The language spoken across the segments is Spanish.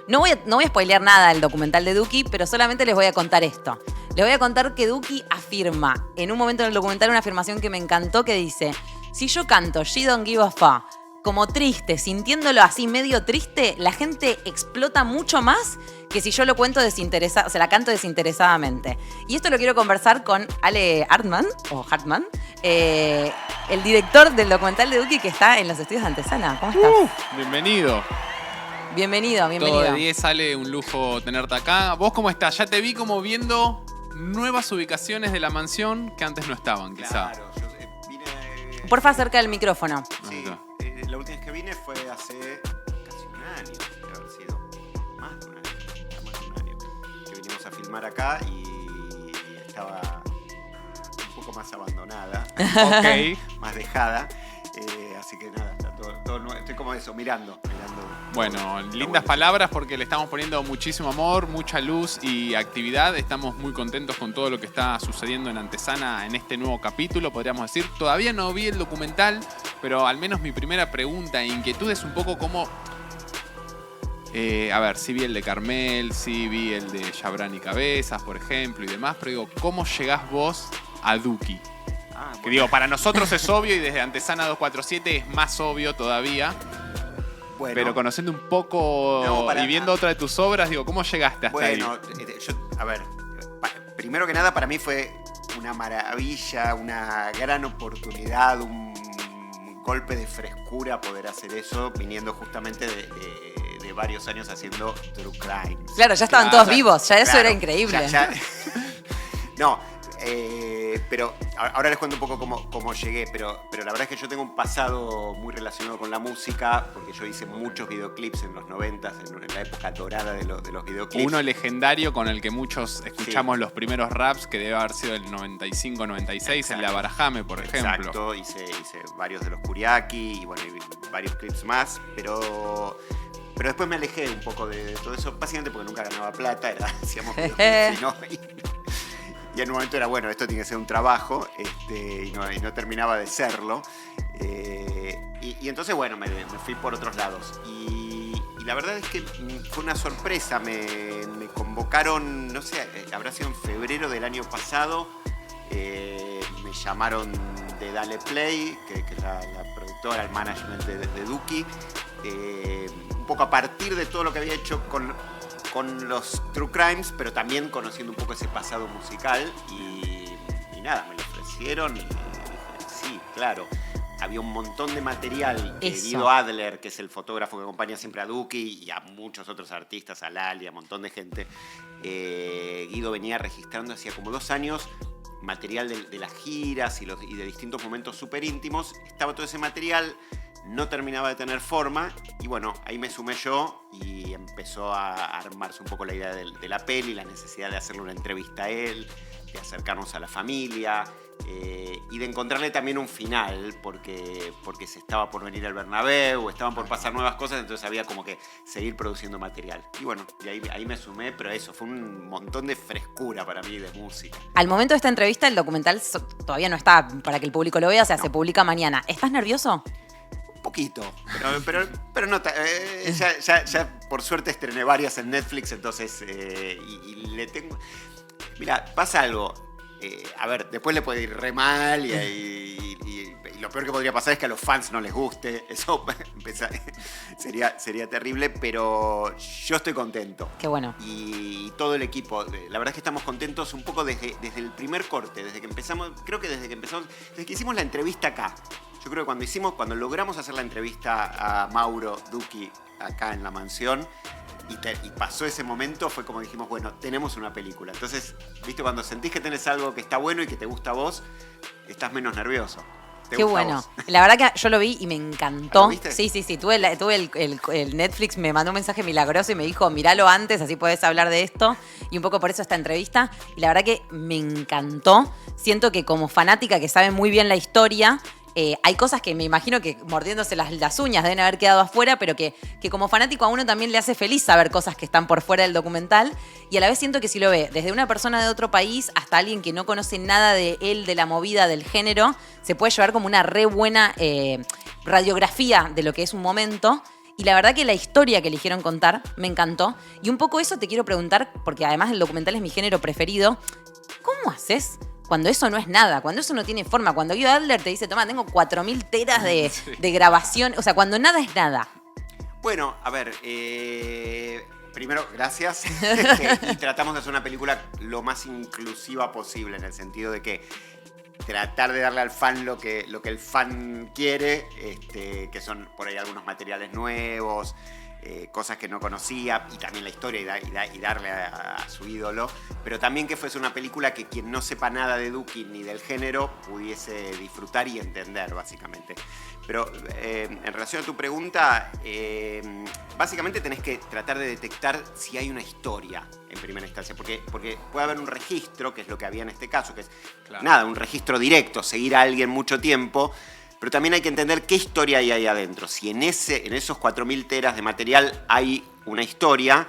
No voy a spoilear nada del documental de Duki, pero solamente les voy a contar esto. Les voy a contar que Duki afirma, en un momento del documental, una afirmación que me encantó que dice: si yo canto She Don't Give a Fuck como triste, sintiéndolo así medio triste, la gente explota mucho más que si yo lo cuento desinteresado, o sea, la canto desinteresadamente. Y esto lo quiero conversar con Ale Hartman, el director del documental de Duki que está en los estudios de Antesana. ¿Cómo estás? Bienvenido. Bienvenido. Todo de 10, sale un lujo tenerte acá. ¿Vos cómo estás? Ya te vi como viendo nuevas ubicaciones de la mansión que antes no estaban, quizá. Claro, yo vine... Porfa, cerca del micrófono. Sí, la última vez que vine fue hace casi un año, debe haber sido más de un año, que vinimos a filmar acá y estaba un poco más abandonada, Ok. más dejada, así que nada, está todo nuevo. Estoy como eso, mirando. Bueno, lindas palabras porque le estamos poniendo muchísimo amor, mucha luz y actividad. Estamos muy contentos con todo lo que está sucediendo en Antesana en este nuevo capítulo, podríamos decir. Todavía no vi el documental, pero al menos mi primera pregunta e inquietud es un poco cómo... a ver, sí vi el de Carmel, sí vi el de Jabran y Cabezas, por ejemplo, y demás, pero digo, ¿cómo llegás vos a Duki? Bueno. Que digo, para nosotros es obvio y desde Antesana 247 es más obvio todavía. Bueno, Pero conociendo un poco y viendo otra de tus obras, digo, ¿cómo llegaste hasta ahí? Bueno, primero que nada para mí fue una maravilla, una gran oportunidad, un golpe de frescura poder hacer eso, viniendo justamente de varios años haciendo True Crime. Claro, ya estaban todos vivos, ya eso era increíble. No, pero ahora les cuento un poco cómo llegué, pero la verdad es que yo tengo un pasado muy relacionado con la música, porque yo hice muchos videoclips en los 90s, en la época dorada de los videoclips. Uno legendario con el que muchos escuchamos los primeros raps, que debe haber sido el 95-96, el de Abarajame, por ejemplo. Exacto, hice varios de los Kuriaki y bueno, y varios clips más, pero después me alejé un poco de todo eso, básicamente porque nunca ganaba plata, hacíamos videoclips y en un momento era, bueno, esto tiene que ser un trabajo, y no terminaba de serlo. Y entonces, bueno, me fui por otros lados. Y la verdad es que fue una sorpresa. Me convocaron, no sé, habrá sido en febrero del año pasado. Me llamaron de Dale Play, que es la productora, el management de Duki. Un poco a partir de todo lo que había hecho con los True Crimes, pero también conociendo un poco ese pasado musical y nada, me lo ofrecieron y dije, sí, claro. Había un montón de material que Guido Adler, que es el fotógrafo que acompaña siempre a Duki y a muchos otros artistas, a Lali, a un montón de gente. Guido venía registrando hacía como 2 años material de las giras y de distintos momentos súper íntimos. Estaba todo ese material, no terminaba de tener forma y bueno, ahí me sumé yo y empezó a armarse un poco la idea de la peli, la necesidad de hacerle una entrevista a él, de acercarnos a la familia y de encontrarle también un final porque se estaba por venir al Bernabéu, estaban por pasar nuevas cosas, entonces había como que seguir produciendo material. Y bueno, y ahí me sumé, pero eso, fue un montón de frescura para mí de música. Al momento de esta entrevista, el documental todavía no está para que el público lo vea, o sea, se publica mañana. ¿Estás nervioso? Poquito, pero no, ya por suerte estrené varias en Netflix, entonces y le tengo... Mira, pasa algo, a ver, después le puede ir re mal y lo peor que podría pasar es que a los fans no les guste, eso sería terrible, pero yo estoy contento. Qué bueno. Y todo el equipo, la verdad es que estamos contentos un poco desde el primer corte, desde que hicimos la entrevista acá. Yo creo que cuando logramos hacer la entrevista a Mauro Duki acá en la mansión y pasó ese momento, fue como dijimos, bueno, tenemos una película. Entonces, viste, cuando sentís que tenés algo que está bueno y que te gusta a vos, estás menos nervioso. Qué bueno. La verdad que yo lo vi y me encantó. ¿Lo viste? Sí. Tuve el Netflix, me mandó un mensaje milagroso y me dijo, míralo antes, así podés hablar de esto. Y un poco por eso esta entrevista. Y la verdad que me encantó. Siento que como fanática que sabe muy bien la historia, hay cosas que me imagino que mordiéndose las uñas deben haber quedado afuera, pero que como fanático a uno también le hace feliz saber cosas que están por fuera del documental. Y a la vez siento que si lo ve desde una persona de otro país hasta alguien que no conoce nada de él, de la movida, del género, se puede llevar como una re buena radiografía de lo que es un momento. Y la verdad que la historia que eligieron contar me encantó. Y un poco eso te quiero preguntar, porque además el documental es mi género preferido. ¿Cómo haces cuando eso no es nada? Cuando eso no tiene forma. Cuando Guido Adler te dice, toma, tengo 4000 teras de grabación. O sea, cuando nada es nada. Bueno, a ver, primero, gracias. Y tratamos de hacer una película lo más inclusiva posible, en el sentido de que tratar de darle al fan lo que el fan quiere, que son por ahí algunos materiales nuevos, cosas que no conocía, y también la historia y darle a su ídolo, pero también que fuese una película que quien no sepa nada de Duki ni del género pudiese disfrutar y entender, básicamente. Pero en relación a tu pregunta, básicamente tenés que tratar de detectar si hay una historia en primera instancia, porque puede haber un registro, que es lo que había en este caso, que es nada, un registro directo, seguir a alguien mucho tiempo, pero también hay que entender qué historia hay ahí adentro. Si en esos 4000 teras de material hay una historia,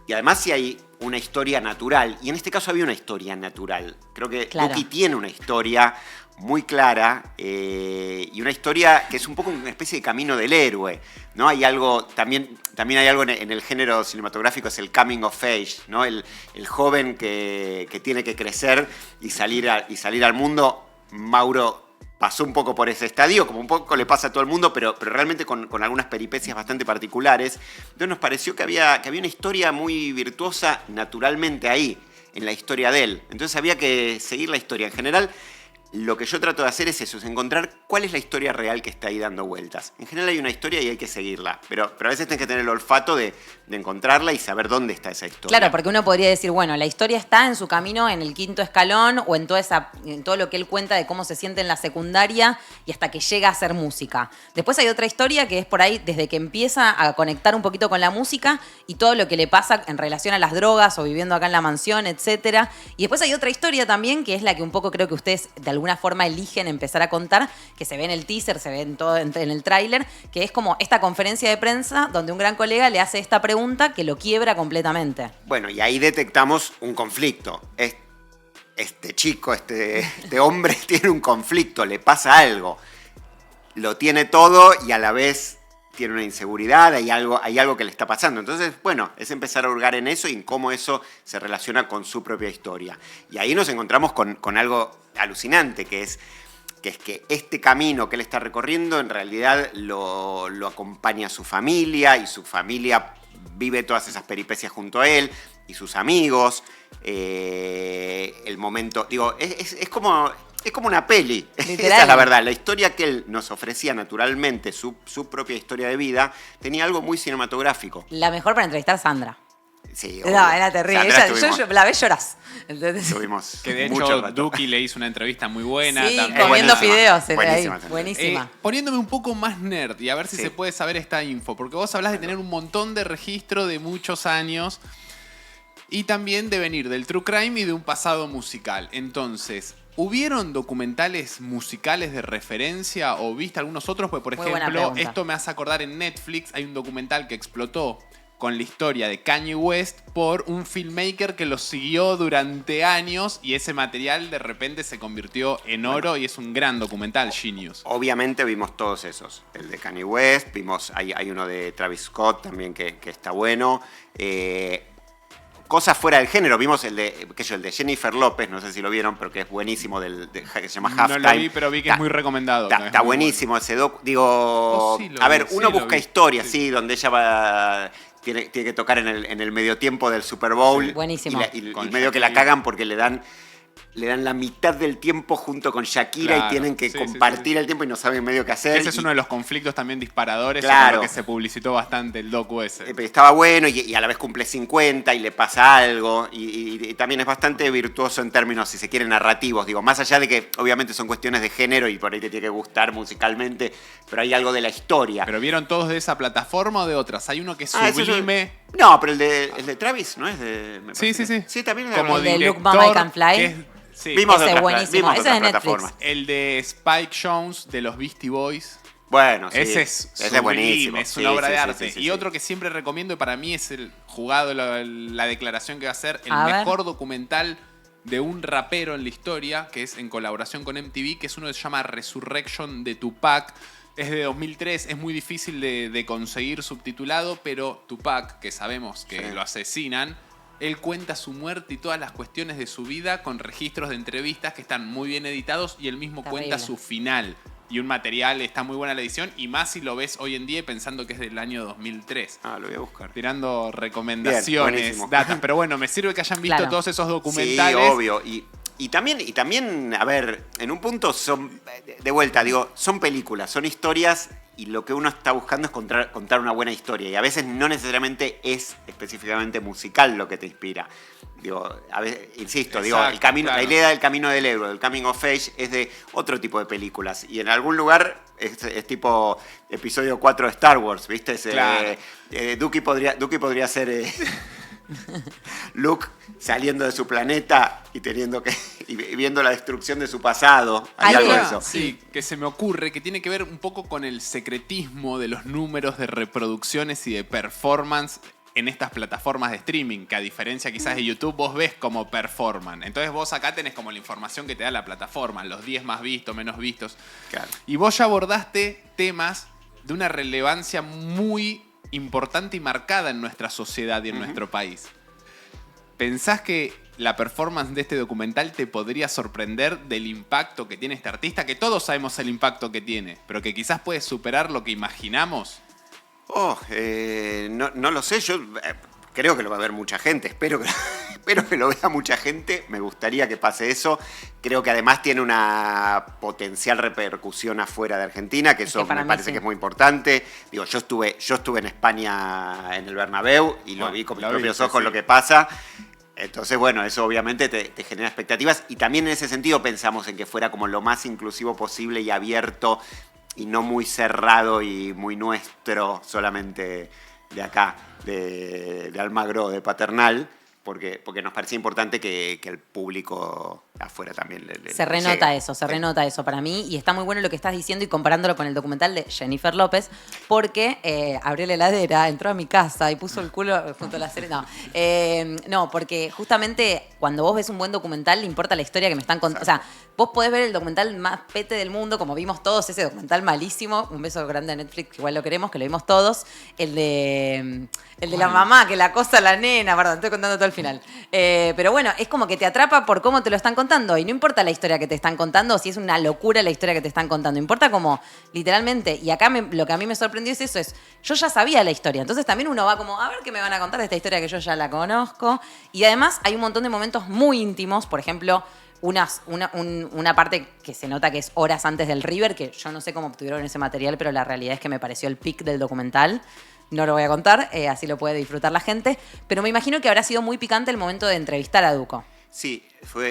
y además si hay una historia natural, y en este caso había una historia natural. Creo que Duki tiene una historia muy clara, y una historia que es un poco una especie de camino del héroe, ¿no? Hay algo, también hay algo en el género cinematográfico, es el coming of age, ¿no? El joven que tiene que crecer y salir al mundo. Mauro pasó un poco por ese estadio, como un poco le pasa a todo el mundo, pero realmente con algunas peripecias bastante particulares. Entonces nos pareció que había una historia muy virtuosa naturalmente ahí, en la historia de él. Entonces había que seguir la historia. En general, lo que yo trato de hacer es eso, es encontrar cuál es la historia real que está ahí dando vueltas. En general hay una historia y hay que seguirla, pero a veces tenés que tener el olfato de encontrarla y saber dónde está esa historia. Claro, porque uno podría decir, bueno, la historia está en su camino en el 5.º escalón o en todo lo que él cuenta de cómo se siente en la secundaria y hasta que llega a hacer música. Después hay otra historia que es por ahí desde que empieza a conectar un poquito con la música y todo lo que le pasa en relación a las drogas o viviendo acá en la mansión, etcétera. Y después hay otra historia también que es la que un poco creo que ustedes de alguna forma eligen empezar a contar, que se ve en el teaser, se ve en el tráiler, que es como esta conferencia de prensa donde un gran colega le hace esta pregunta que lo quiebra completamente. Bueno, y ahí detectamos un conflicto. Este chico, este hombre tiene un conflicto, le pasa algo. Lo tiene todo y a la vez tiene una inseguridad, hay algo que le está pasando. Entonces, bueno, es empezar a hurgar en eso y en cómo eso se relaciona con su propia historia. Y ahí nos encontramos con algo alucinante, que es que este camino que él está recorriendo en realidad lo acompaña su familia, y su familia vive todas esas peripecias junto a él, y sus amigos. El momento, digo, es como una peli. Literal. Esa es la verdad. La historia que él nos ofrecía naturalmente, su propia historia de vida, tenía algo muy cinematográfico. La mejor para entrevistar a Sandra. Sí, No, era terrible. Yo la ves, llorás. Tuvimos que de mucho hecho rato. Duki le hizo una entrevista muy buena. Sí, también. comiendo fideos. Buenísima. Buenísima. Poniéndome un poco más nerd y a ver si Sí. se puede saber esta info, porque vos hablás de tener un montón de registro de muchos años y también de venir del true crime y de un pasado musical. Entonces, ¿hubieron documentales musicales de referencia o viste algunos otros? Pues, por Muy buena ejemplo, pregunta. esto me hace acordar en Netflix, hay un documental que explotó con la historia de Kanye West por un filmmaker que lo siguió durante años y ese material de repente se convirtió en oro y es un gran documental, Genius. Obviamente vimos todos esos. El de Kanye West, hay uno de Travis Scott también que está bueno. Cosas fuera del género, vimos el de Jennifer López, no sé si lo vieron, pero que es buenísimo, que se llama Halftime. No lo vi, pero vi que es muy recomendado. Está buenísimo ese doc. Digo, Oh, sí, a ver, sí, uno lo busca vi. historia, Sí. sí, donde ella tiene que tocar en el medio tiempo del Super Bowl. Sí, buenísimo. Y Con medio que la Shakira. cagan porque le dan la mitad del tiempo junto con Shakira, Claro, y tienen que sí, compartir sí. el tiempo y no saben medio qué hacer. Ese es uno de los conflictos también disparadores, Claro. con lo que se publicitó bastante el docu ese. Estaba bueno y a la vez cumple 50 y le pasa algo, y también es bastante virtuoso en términos, si se quiere, narrativos. Digo, más allá de que obviamente son cuestiones de género y por ahí te tiene que gustar musicalmente, pero hay algo de la historia. ¿Pero vieron todos de esa plataforma o de otras? Hay uno que es Ah, eso sublime. No, pero el de Travis, ¿no es de...? me Sí, parece sí, que- sí. Sí, también es Como El de Look, director, Mama, I Can Fly. que es- sí. Vimos de Ese otras- buenísimo. vimos de Ese es de otras Netflix. plataformas. El de Spike Jones de los Beastie Boys. Bueno, sí. Ese es sublime, buenísimo. es Sí, una obra sí, de sí, arte. sí, sí, Y sí. otro que siempre recomiendo, y para mí es el jugado, la declaración que va a ser el A ver. mejor documental de un rapero en la historia, que es en colaboración con MTV, que es uno que se llama Resurrection de Tupac, Es de 2003, es muy difícil de conseguir subtitulado, pero Tupac, que sabemos que Sí. lo asesinan, él cuenta su muerte y todas las cuestiones de su vida con registros de entrevistas que están muy bien editados y él mismo Terrible. cuenta su final. Y un material, está muy buena la edición, y más si lo ves hoy en día pensando que es del año 2003. Ah, lo voy a buscar. Tirando recomendaciones, Bien, buenísimo. datas. Pero bueno, me sirve que hayan visto Claro. todos esos documentales. Sí, obvio. Y también, a ver, en un punto son, de vuelta, digo, son películas, son historias y lo que uno está buscando es contar una buena historia. Y a veces no necesariamente es específicamente musical lo que te inspira. Digo, a veces, insisto, Exacto, el camino, claro. la idea del camino del héroe, del coming of age, es de otro tipo de películas. Y en algún lugar es tipo episodio 4 de Star Wars, ¿viste? Claro. Dookie podría ser Luke saliendo de su planeta y viendo la destrucción de su pasado. Hay Hay algo de algo- eso. Sí, que se me ocurre que tiene que ver un poco con el secretismo de los números de reproducciones y de performance en estas plataformas de streaming, que a diferencia quizás de YouTube, vos ves como performan. Entonces vos acá tenés como la información que te da la plataforma, los 10 más vistos, menos vistos. Claro. Y vos ya abordaste temas de una relevancia muy importante y marcada en nuestra sociedad y en nuestro país. ¿Pensás que la performance de este documental te podría sorprender del impacto que tiene este artista? Que todos sabemos el impacto que tiene, pero que quizás puede superar lo que imaginamos. No lo sé, yo creo que lo va a ver mucha gente, espero que lo vea mucha gente, me gustaría que pase eso. Creo que además tiene una potencial repercusión afuera de Argentina, que Es eso que para me mí parece sí. que es muy importante. Digo, yo estuve en España en el Bernabéu y lo Bueno, vi con mis lo propios viste, ojos sí. lo que pasa. Entonces, bueno, eso obviamente te genera expectativas y también en ese sentido pensamos en que fuera como lo más inclusivo posible y abierto y no muy cerrado y muy nuestro solamente de acá, de Almagro, de Paternal, porque nos parecía importante que el público afuera también le Se renota llegue. eso, se renota eso para mí. Y está muy bueno lo que estás diciendo y comparándolo con el documental de Jennifer López, porque abrió la heladera, entró a mi casa y puso el culo junto a la serie. No, porque justamente cuando vos ves un buen documental, le importa la historia que me están contando. O sea, vos podés ver el documental más pete del mundo, como vimos todos, ese documental malísimo. Un beso grande a Netflix, que igual lo queremos, que lo vimos todos. El de la mamá, que la acosa a la nena, perdón, estoy contando todo el final. Pero bueno, es como que te atrapa por cómo te lo están contando. Y no importa la historia que te están contando, o si es una locura la historia que te están contando. Importa como, literalmente, y acá lo que a mí me sorprendió es eso, yo ya sabía la historia. Entonces también uno va como, a ver qué me van a contar de esta historia que yo ya la conozco. Y además hay un montón de momentos muy íntimos, por ejemplo, una parte que se nota que es horas antes del River, que yo no sé cómo obtuvieron ese material, pero la realidad es que me pareció el pic del documental. No lo voy a contar, así lo puede disfrutar la gente. Pero me imagino que habrá sido muy picante el momento de entrevistar a Duco. Sí,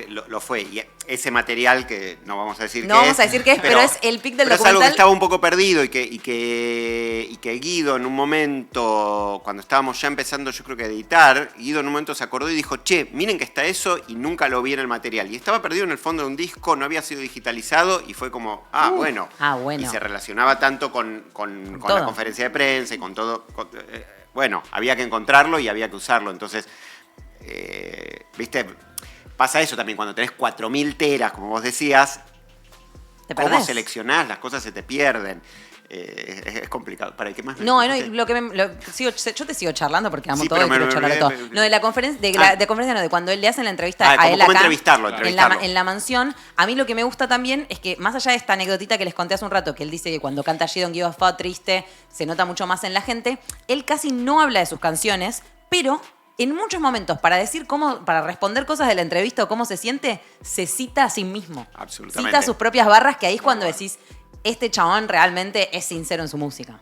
lo fue. Y ese material que no vamos a decir No qué vamos a decir qué es, pero es el pic del pero es algo documental. que estaba un poco perdido y que Guido en un momento, cuando estábamos ya empezando yo creo que a editar, Guido en un momento se acordó y dijo, che, miren que está eso y nunca lo vi en el material. Y estaba perdido en el fondo de un disco, no había sido digitalizado y fue como, bueno. bueno. Y se relacionaba tanto con la todo. conferencia de prensa y con todo. Bueno, había que encontrarlo y había que usarlo. Entonces, viste, pasa eso también cuando tenés 4000 teras, como vos decías. ¿Te ¿Cómo perdés? seleccionás? Las cosas se te pierden. Es complicado. ¿Para qué más? No, yo te sigo charlando porque amo Sí, todo pero y quiero me charlar de todo. olvidé. No, de la conferencia, de cuando él le hacen la entrevista a como él acá. entrevistarlo. En la mansión. A mí lo que me gusta también es que, más allá de esta anecdotita que les conté hace un rato, que él dice que cuando canta She Don't Give a Fuck triste, se nota mucho más en la gente, él casi no habla de sus canciones, pero en muchos momentos, para responder cosas de la entrevista o cómo se siente, se cita a sí mismo. Absolutamente. Cita sus propias barras, que ahí es cuando decís, este chabón realmente es sincero en su música.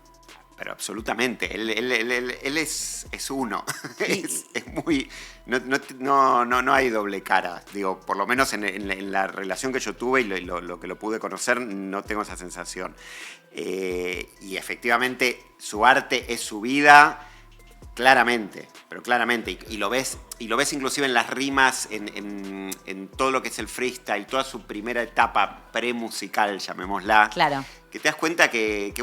Pero absolutamente. Él es uno. Es muy. No hay doble cara. Digo, por lo menos en la relación que yo tuve y lo que lo pude conocer, no tengo esa sensación. Y efectivamente, su arte es su vida. Claramente, pero claramente. Y lo ves inclusive en las rimas, en todo lo que es el freestyle, toda su primera etapa premusical, llamémosla. Claro. Que te das cuenta que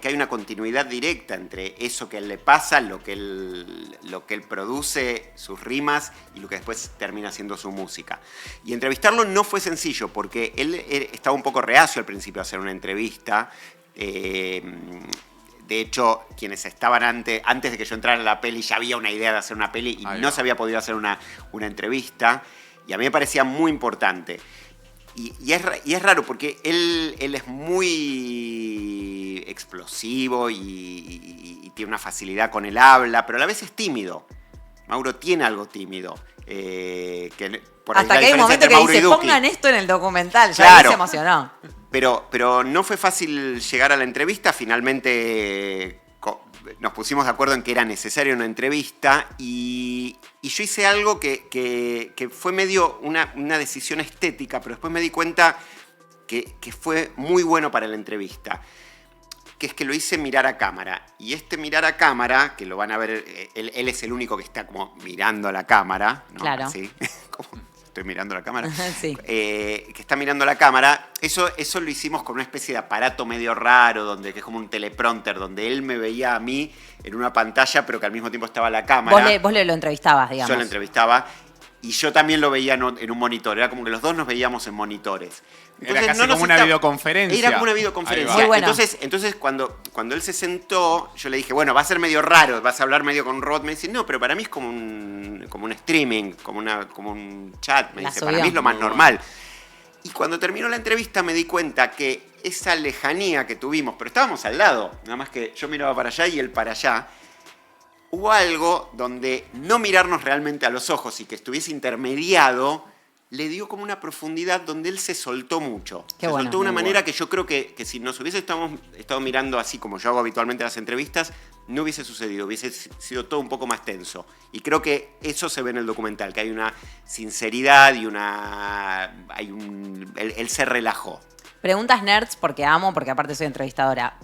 hay una continuidad directa entre eso que a él le pasa, lo que él produce, sus rimas, y lo que después termina siendo su música. Y entrevistarlo no fue sencillo, porque él estaba un poco reacio al principio a hacer una entrevista. De hecho, quienes estaban antes de que yo entrara a la peli, ya había una idea de hacer una peli y no se había podido hacer una entrevista. Y a mí me parecía muy importante. Y es raro porque él es muy explosivo y tiene una facilidad con el habla, pero a la vez es tímido. Mauro tiene algo tímido. Hasta que hay un momento que dice, pongan esto en el documental. Ya claro, se emocionó. Pero no fue fácil llegar a la entrevista. Finalmente nos pusimos de acuerdo en que era necesaria una entrevista y yo hice algo que fue medio una decisión estética, pero después me di cuenta que fue muy bueno para la entrevista, que es que lo hice mirar a cámara. Y este mirar a cámara, que lo van a ver, él es el único que está como mirando a la cámara, ¿no? Claro. Así, como estoy mirando a la cámara. Sí. Que está mirando a la cámara. Eso lo hicimos con una especie de aparato medio raro, que es como un teleprompter, donde él me veía a mí en una pantalla, pero que al mismo tiempo estaba la cámara. Vos le lo entrevistabas, digamos. Yo lo entrevistaba. Y yo también lo veía en un monitor. Era como que los dos nos veíamos en monitores. Entonces, era casi como una videoconferencia. Era como una videoconferencia. Muy bueno. Entonces cuando él se sentó, yo le dije, bueno, va a ser medio raro, vas a hablar medio con Rod. Me dice, no, pero para mí es como un streaming, como un chat. Me dice, para mí es lo más normal. Y cuando terminó la entrevista me di cuenta que esa lejanía que tuvimos, pero estábamos al lado, nada más que yo miraba para allá y él para allá, hubo algo donde no mirarnos realmente a los ojos y que estuviese intermediado le dio como una profundidad donde él se soltó mucho. Se soltó de una manera que yo creo que si nos hubiese estado mirando así como yo hago habitualmente las entrevistas, no hubiese sucedido, hubiese sido todo un poco más tenso. Y creo que eso se ve en el documental, que hay una sinceridad y él se relajó. Preguntas nerds porque aparte soy entrevistadora.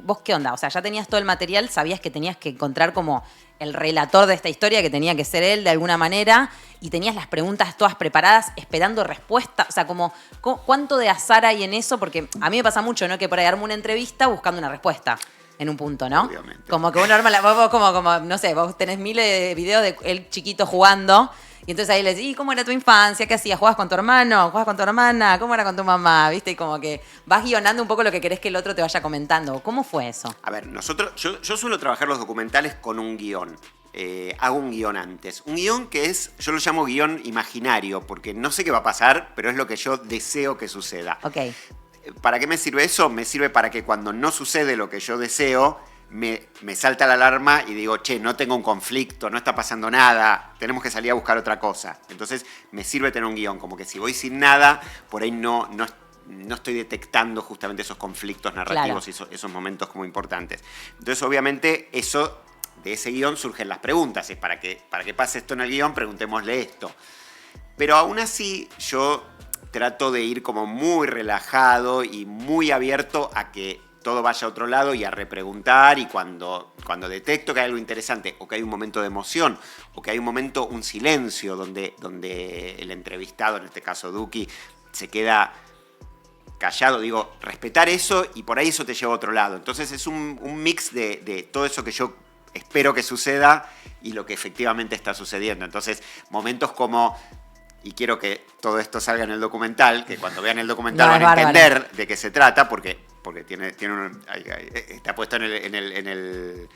¿Vos qué onda? O sea, ya tenías todo el material, sabías que tenías que encontrar como el relator de esta historia, que tenía que ser él de alguna manera, y tenías las preguntas todas preparadas, esperando respuesta. O sea, como, ¿cuánto de azar hay en eso? Porque a mí me pasa mucho, ¿no? Que por ahí armo una entrevista buscando una respuesta en un punto, ¿no? Obviamente. Como que uno arma vos como, no sé, vos tenés miles de videos de él chiquito jugando. Y entonces ahí le decís, ¿cómo era tu infancia? ¿Qué hacías? ¿Jugabas con tu hermano? ¿Jugabas con tu hermana? ¿Cómo era con tu mamá? ¿Viste? Y como que vas guionando un poco lo que querés que el otro te vaya comentando. ¿Cómo fue eso? A ver, yo suelo trabajar los documentales con un guión. Hago un guión antes. Un guión que yo lo llamo guión imaginario, porque no sé qué va a pasar, pero es lo que yo deseo que suceda. Ok. ¿Para qué me sirve eso? Me sirve para que cuando no sucede lo que yo deseo, me salta la alarma y digo, che, no tengo un conflicto, no está pasando nada, tenemos que salir a buscar otra cosa. Entonces me sirve tener un guión, como que si voy sin nada, por ahí no estoy detectando justamente esos conflictos narrativos, claro, y esos momentos como importantes. Entonces, obviamente, de ese guión surgen las preguntas. Es para que pase esto en el guión, preguntémosle esto. Pero aún así, yo trato de ir como muy relajado y muy abierto a que todo vaya a otro lado y a repreguntar, y cuando detecto que hay algo interesante o que hay un momento de emoción o que hay un silencio donde el entrevistado, en este caso Duki, se queda callado, digo, respetar eso y por ahí eso te lleva a otro lado. Entonces es un mix de todo eso que yo espero que suceda y lo que efectivamente está sucediendo. Entonces momentos como, y quiero que todo esto salga en el documental, que cuando vean el documental van a entender de qué se trata, porque está puesto en el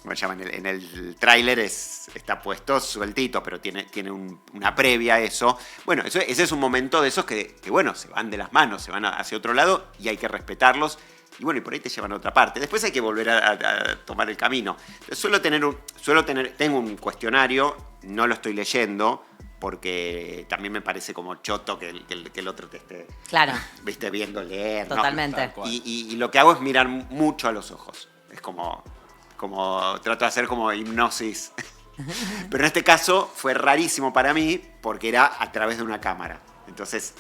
¿cómo se llama? En el tráiler está puesto sueltito, pero tiene una previa a eso. Bueno, ese es un momento de esos que bueno, se van de las manos, se van hacia otro lado y hay que respetarlos. Y bueno, y por ahí te llevan a otra parte. Después hay que volver a tomar el camino. Tengo un cuestionario, no lo estoy leyendo, porque también me parece como choto que el otro te esté, claro, ¿viste? Viendo leer. Totalmente. ¿No? Y lo que hago es mirar mucho a los ojos. Es como trato de hacer como hipnosis. Pero en este caso fue rarísimo para mí porque era a través de una cámara. Entonces,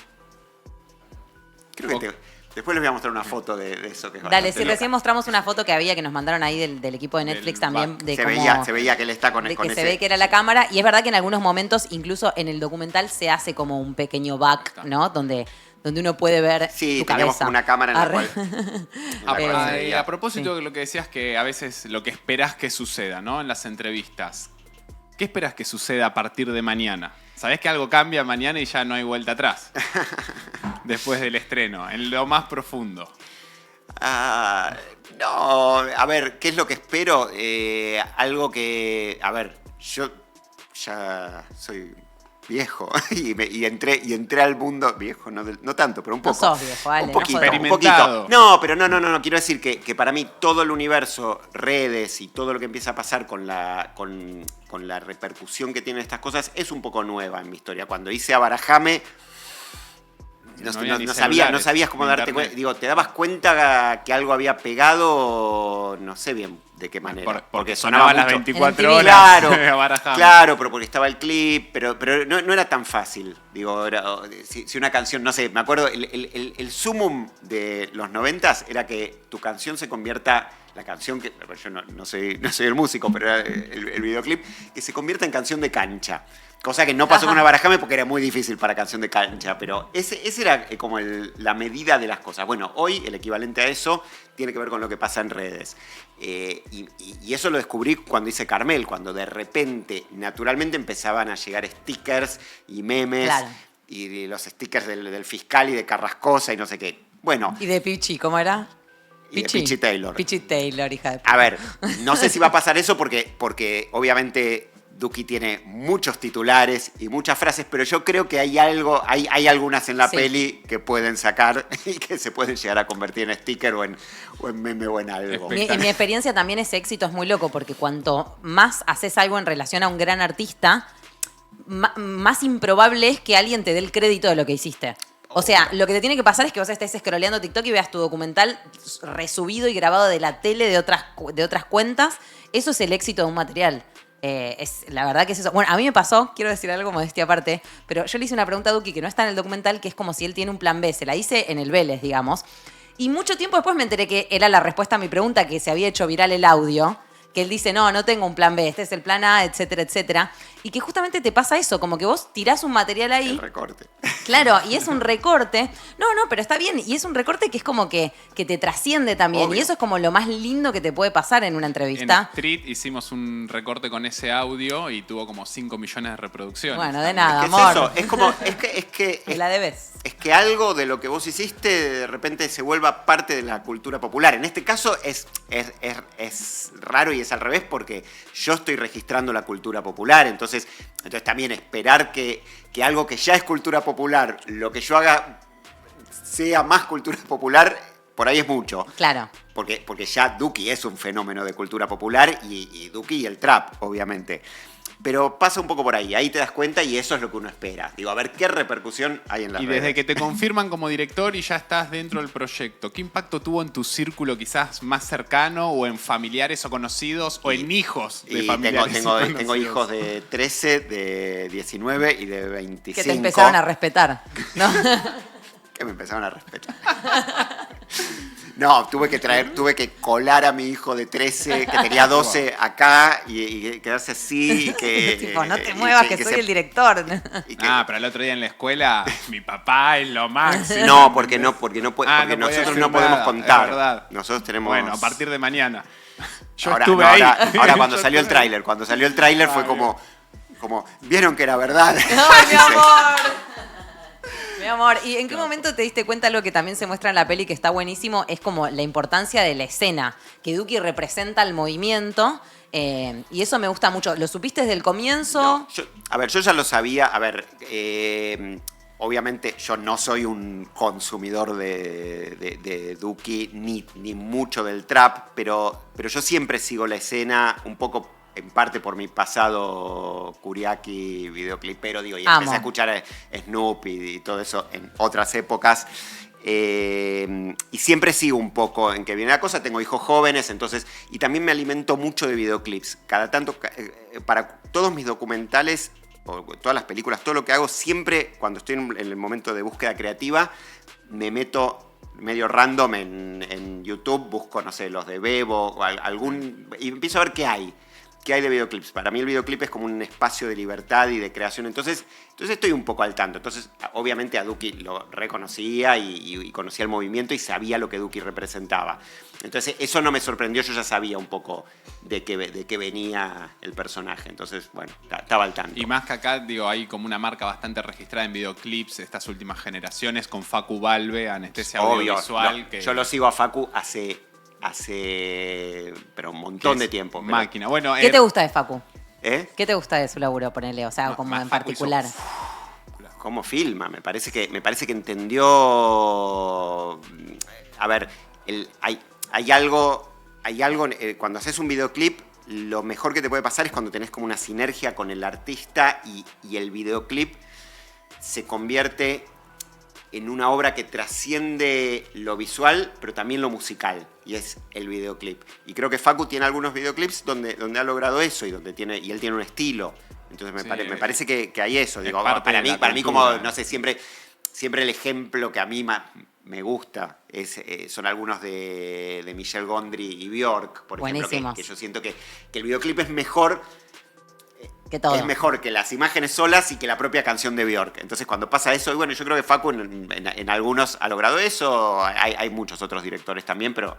creo que después les voy a mostrar una foto de eso. Que es Dale, si recién mostramos una foto que nos mandaron ahí del equipo de Netflix también. Se veía que él está con ese. Se ve que era la cámara. Y es verdad que en algunos momentos, incluso en el documental, se hace como un pequeño back, ¿no? Donde uno puede ver tu teníamos cabeza. Como una cámara en la cual... A propósito de lo que decías, que a veces lo que esperás que suceda, ¿no? En las entrevistas. ¿Qué esperas que suceda a partir de mañana? Sabés que algo cambia mañana y ya no hay vuelta atrás. Después del estreno, en lo más profundo. No, a ver, ¿qué es lo que espero? Algo que, a ver, yo ya soy viejo y entré al mundo viejo, no tanto, pero un poco. No sos viejo, vale, un poquito, no un experimentado. poquito. No, pero no, quiero decir que para mí todo el universo, redes y todo lo que empieza a pasar con la repercusión que tienen estas cosas es un poco nueva en mi historia. Cuando hice Abarajame, no sabías cómo darte cuenta. Digo, te dabas cuenta que algo había pegado, no sé bien de qué manera. Porque sonaba las 24 horas. Claro, pero porque estaba el clip, pero no era tan fácil. Digo, si una canción, no sé, me acuerdo, el sumum de los 90s era que tu canción se convierta, la canción que, yo no soy el músico, pero era el videoclip, que se convierta en canción de cancha. Cosa que no pasó con Abarajame porque era muy difícil para canción de cancha, pero ese era como la medida de las cosas. Bueno, hoy el equivalente a eso tiene que ver con lo que pasa en redes. Y eso lo descubrí cuando hice Carmel, cuando de repente, naturalmente, empezaban a llegar stickers y memes. Claro. Y los stickers del fiscal y de Carrascosa y no sé qué. Bueno. ¿Y de Pichi, cómo era? Y de Pichi Taylor. Pichi Taylor, hija de puta. A ver, no sé si va a pasar eso porque obviamente Duki tiene muchos titulares y muchas frases, pero yo creo que hay algunas en la peli que pueden sacar y que se pueden llegar a convertir en sticker o en meme o en algo. En mi experiencia también ese éxito es muy loco, porque cuanto más haces algo en relación a un gran artista, más improbable es que alguien te dé el crédito de lo que hiciste. O sea, lo que te tiene que pasar es que vos estés scrolleando TikTok y veas tu documental resubido y grabado de la tele de otras cuentas. Eso es el éxito de un material. La verdad que es eso. Bueno, a mí me pasó, quiero decir algo modestia aparte, pero yo le hice una pregunta a Duki que no está en el documental, que es como si él tiene un plan B. Se la hice en el Vélez, digamos. Y mucho tiempo después me enteré que era la respuesta a mi pregunta, que se había hecho viral el audio, que él dice, no tengo un plan B, este es el plan A, etcétera, etcétera. Y que justamente te pasa eso, como que vos tirás un material ahí. El recorte. Claro, y es un recorte. No, pero está bien. Y es un recorte que es como que te trasciende también. Obvio. Y eso es como lo más lindo que te puede pasar en una En entrevista. Street hicimos un recorte con ese audio y tuvo como 5 millones de reproducciones. Bueno, de nada, ¿Qué es amor. eso? Es como, es que Me la debes. es que algo de lo que vos hiciste de repente se vuelva parte de la cultura popular. En este caso es raro y es al revés porque yo estoy registrando la cultura popular. Entonces también esperar que algo que ya es cultura popular, lo que yo haga sea más cultura popular, por ahí es mucho. Claro. Porque ya Duki es un fenómeno de cultura popular y Duki y el trap, obviamente. Pero pasa un poco por ahí te das cuenta y eso es lo que uno espera. Digo, a ver qué repercusión hay en las redes. Y desde que te confirman como director y ya estás dentro del proyecto, ¿qué impacto tuvo en tu círculo quizás más cercano o en familiares o conocidos o en hijos de familiares? Tengo hijos de 13, de 19 y de 25. Que te empezaron a respetar, ¿no? Que me empezaron a respetar. No, tuve que colar a mi hijo de 13, que tenía 12 acá y quedarse así. Tipo, no te muevas, que soy el director. Pero el otro día en la escuela, mi papá es lo máximo. No, porque nosotros no podemos contar. Es verdad. Nosotros tenemos. Bueno, a partir de mañana. Yo ahora, estuve ahí. Ahora cuando salió el tráiler, fue como, vieron que era verdad. ¡Ay, mi amor! Mi amor, ¿y en qué momento te diste cuenta lo que también se muestra en la peli que está buenísimo? Es como la importancia de la escena, que Duki representa el movimiento y eso me gusta mucho. ¿Lo supiste desde el comienzo? No, yo ya lo sabía. Obviamente yo no soy un consumidor de Duki ni mucho del trap, pero yo siempre sigo la escena un poco en parte por mi pasado curiaki, videoclipero, y empecé a escuchar a Snoop y todo eso en otras épocas. Y siempre sigo un poco en que viene la cosa. Tengo hijos jóvenes, y también me alimento mucho de videoclips. Cada tanto, para todos mis documentales, o todas las películas, todo lo que hago, siempre cuando estoy en el momento de búsqueda creativa, me meto medio random en YouTube, busco, no sé, los de Bebo, y empiezo a ver qué ¿qué hay de videoclips? Para mí el videoclip es como un espacio de libertad y de creación. Entonces estoy un poco al tanto. Entonces, obviamente a Duki lo reconocía y conocía el movimiento y sabía lo que Duki representaba. Entonces, eso no me sorprendió. Yo ya sabía un poco de qué venía el personaje. Entonces, bueno, estaba al tanto. Y más que acá, digo, hay como una marca bastante registrada en videoclips estas últimas generaciones con Facu Valve, Anestesia Audiovisual. Yo lo sigo a Facu hace pero un montón de tiempo. Máquina. Bueno, ¿Qué te gusta de Facu? ¿Qué te gusta de su laburo, ponele? O sea, como en particular. ¿Cómo filma? Me parece que entendió. A ver, hay algo. Cuando haces un videoclip, lo mejor que te puede pasar es cuando tenés como una sinergia con el artista y el videoclip se convierte en una obra que trasciende lo visual, pero también lo musical, y es el videoclip. Y creo que Facu tiene algunos videoclips donde ha logrado eso y él tiene un estilo. Entonces me parece que hay eso. Digo, para mí como, no sé, siempre el ejemplo que a mí me gusta son algunos de Michel Gondry y Björk, por ejemplo, que yo siento que el videoclip es mejor que todo. Es mejor que las imágenes solas y que la propia canción de Björk. Entonces cuando pasa eso, y bueno, yo creo que Facu en algunos ha logrado eso, hay muchos otros directores también, pero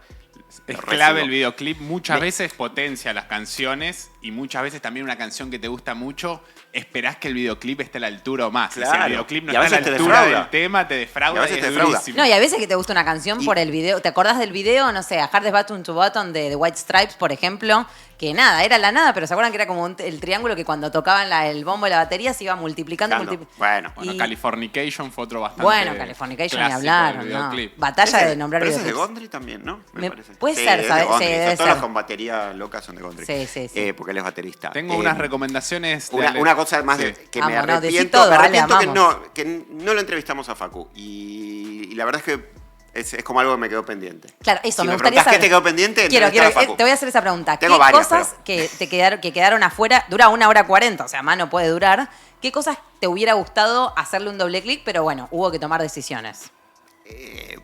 es clave el videoclip, muchas veces potencia las canciones y muchas veces también una canción que te gusta mucho, esperás que el videoclip esté a la altura o más. Claro. Si el videoclip no está a la altura del tema, te defrauda. Y a veces te defrauda. No, y a veces que te gusta una canción por el video. ¿Te acordás del video? No sé, a Hardest Button to Button de The White Stripes, por ejemplo. Que nada, era la nada, pero ¿se acuerdan que era como el triángulo que cuando tocaban el bombo y la batería se iba multiplicando? Bueno, Californication fue otro bastante. Bueno, Californication ni hablar, ¿no? Batalla de nombrar videoclips. Pero ese es de Gondry también, ¿no? Me parece. Puede ser, ¿sabes? Sí, debe todos los ser. con batería loca son de Gondry. Sí. Porque él es baterista. Tengo unas recomendaciones. Una cosa más que me arrepiento. Todo, me arrepiento vale, que no lo entrevistamos a Facu. Y la verdad es que es como algo que me quedó pendiente. Claro, eso, si me gustaría saber. ¿Qué te quedó pendiente? Quiero, a Facu. te voy a hacer esa pregunta. Tengo ¿Qué varias, cosas que quedaron afuera? Dura 1 hora 40, o sea, más no puede durar. ¿Qué cosas te hubiera gustado hacerle un doble clic? Pero bueno, hubo que tomar decisiones.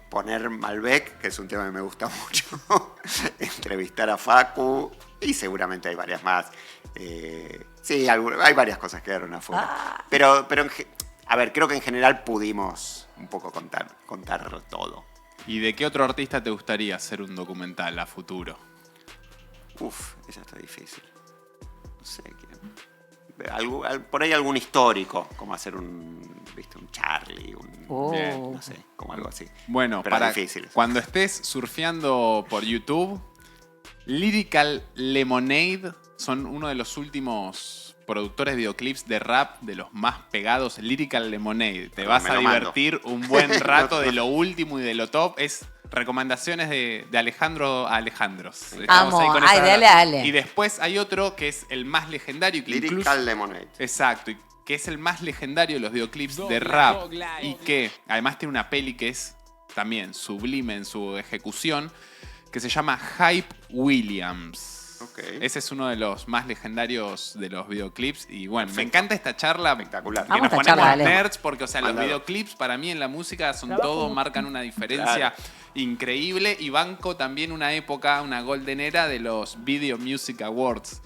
Poner Malbec, que es un tema que me gusta mucho. Entrevistar a Facu. Y seguramente hay varias más. Sí, hay varias cosas que quedaron afuera. Pero a ver, creo que en general pudimos un poco contar todo. ¿Y de qué otro artista te gustaría hacer un documental a futuro? Esa está difícil. No sé. Por ahí algún histórico, como hacer un Charlie, no sé, como algo así. Bueno, pero para difícil. Cuando estés surfeando por YouTube, Lyrical Lemonade son uno de los últimos productores de videoclips de rap de los más pegados. Lyrical Lemonade. Te vas a divertir un buen rato de lo último y de lo top. Es recomendaciones de Alejandro a Alejandros. Amo. De Ale. Y después hay otro que es el más legendario. Que Lyrical Lemonade. Exacto. Y que es el más legendario de los videoclips de rap. Y que además tiene una peli que es también sublime en su ejecución, que se llama Hype Williams. Okay. Ese es uno de los más legendarios de los videoclips. Y bueno, me encanta esta charla. Espectacular. Que nos ponemos nerds porque, o sea, los videoclips para mí en la música son todos, marcan una diferencia increíble. Y banco también una época, una golden era de los Video Music Awards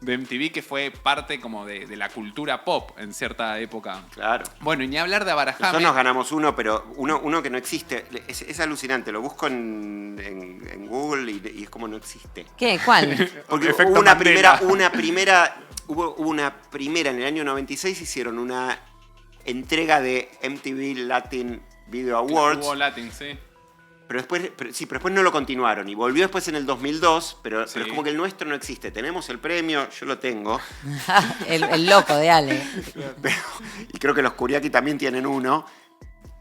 de MTV, que fue parte como de la cultura pop en cierta época. Claro. Bueno, y ni hablar de Abarajame. Nosotros nos ganamos uno, pero uno que no existe. Es alucinante. Lo busco en Google y es como no existe. ¿Qué? ¿Cuál? Porque Efecto hubo una primera en el año 96, hicieron una entrega de MTV Latin Video Awards. Hubo Latin, sí. Pero después no lo continuaron. Y volvió después en el 2002, pero es como que el nuestro no existe. Tenemos el premio, yo lo tengo. el loco de Ale. Y creo que los Kuriaki también tienen uno.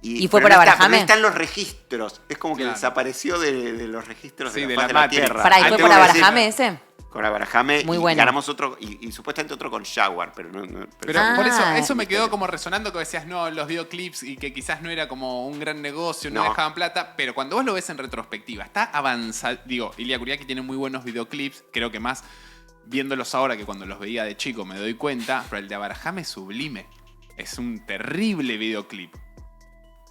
¿Y fue por Abarajame? No están los registros. Es como que desapareció de los registros de la faz de la Tierra. ¿Para y fue por Abarajame ese? Con Abarajame. Muy y bueno. ganamos otro, y supuestamente otro con Jaguar, pero no. Pero por eso me quedó como resonando que decías, no, los videoclips y que quizás no era como un gran negocio, no dejaban plata, pero cuando vos lo ves en retrospectiva, está avanzado. Digo, Ilia Kuriaki tiene muy buenos videoclips, creo que más viéndolos ahora que cuando los veía de chico me doy cuenta, pero el de Abarajame es sublime. Es un terrible videoclip.